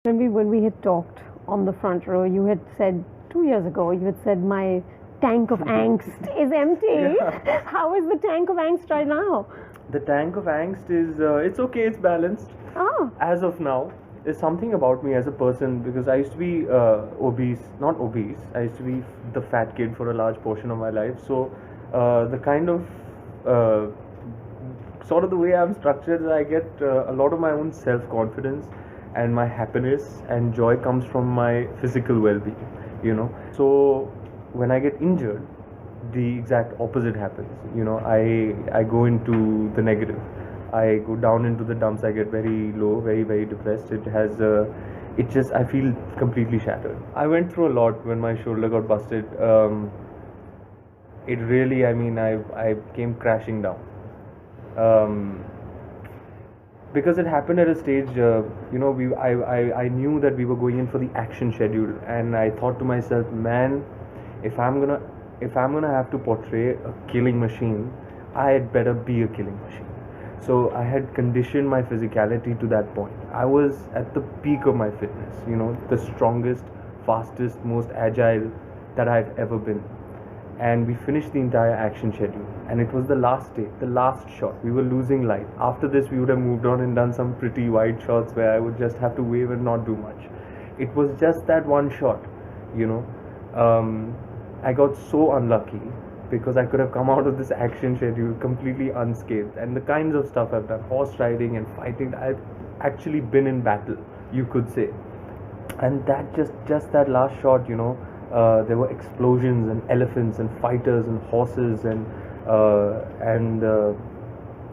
When we had talked on the front row, you had said 2 years ago, you had said my tank of angst is empty. Yeah. How is the tank of angst right now? The tank of angst is, it's okay, it's balanced. Ah, As of now, there's something about me as a person because I used to be not obese, I used to be the fat kid for a large portion of my life. So, the kind of, uh, sort of the way I'm structured, is I get a lot of my own self confidence and my happiness and joy comes from my physical well being, you know. So, when I get injured, the exact opposite happens. You know, I go into the negative. I go down into the dumps. I get very low, very very depressed. It just I feel completely shattered. I went through a lot when my shoulder got busted. It really, I mean, I came crashing down. Um, because it happened at a stage, you know, I knew that we were going in for the action schedule, and I thought to myself, man, if I'm gonna if I'm gonna have to portray a killing machine, I had better be a killing machine. So I had conditioned my physicality to that point. I was at the peak of my fitness, you know, the strongest, fastest, most agile that I've ever been. And we finished the entire action schedule, and it was the last day, the last shot. We were losing light. After this, we would have moved on and done some pretty wide shots where I would just have to wave and not do much. It was just that one shot, you know. I got so unlucky because I could have come out of this action schedule completely unscathed. And the kinds of stuff I've done, horse riding and fighting, I've actually been in battle, you could say. And that just that last shot, you know, there were explosions and elephants and fighters and horses and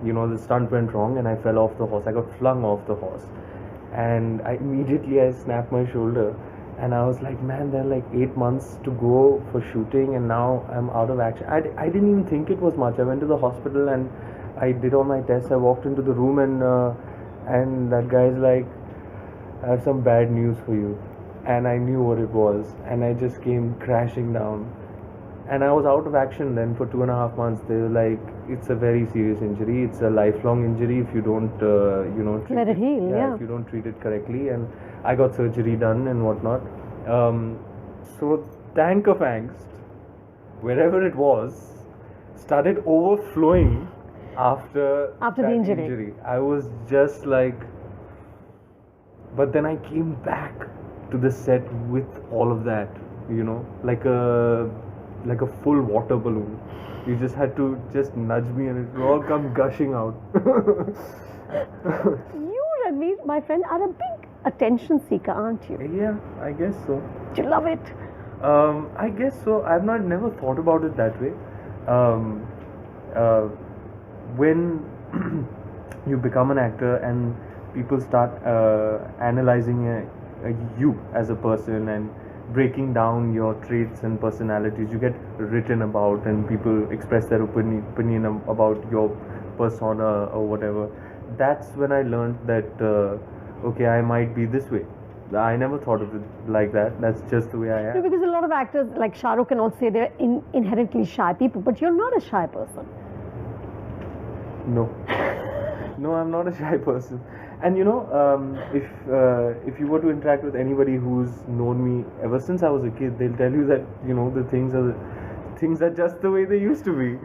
you know, the stunt went wrong and I fell off the horse. I got flung off the horse, and I snapped my shoulder, and I was like, man, there are like 8 months to go for shooting, and now I'm out of action. I didn't even think it was much. I went to the hospital and I did all my tests. I walked into the room and that guy's like, I have some bad news for you. And I knew what it was, and I just came crashing down. And I was out of action then for 2.5 months. They were like, it's a very serious injury. It's a lifelong injury if you don't, you know, treat let it heal, yeah. if you don't treat it correctly. And I got surgery done and whatnot. So tank of angst, wherever it was, started overflowing after After that the injury. I was just like, but then I came back to the set with all of that, you know, like a full water balloon. You just had to just nudge me and it will all come gushing out. You, Ranveer, my friend, are a big attention seeker, aren't you? Yeah, I guess so. Do you love it? I guess so. I've never thought about it that way. Um, when you become an actor and people start analyzing you as a person and breaking down your traits and personalities, you get written about and people express their opinion about your persona or whatever. That's when I learned that okay, I might be this way. I never thought of it like that. That's just the way I No, am. because a lot of actors like Shah Rukh can all say they're inherently shy people, but you're not a shy person. No. No, I'm not a shy person. And you know, if you were to interact with anybody who's known me ever since I was a kid, they'll tell you that, you know, the things are just the way they used to be.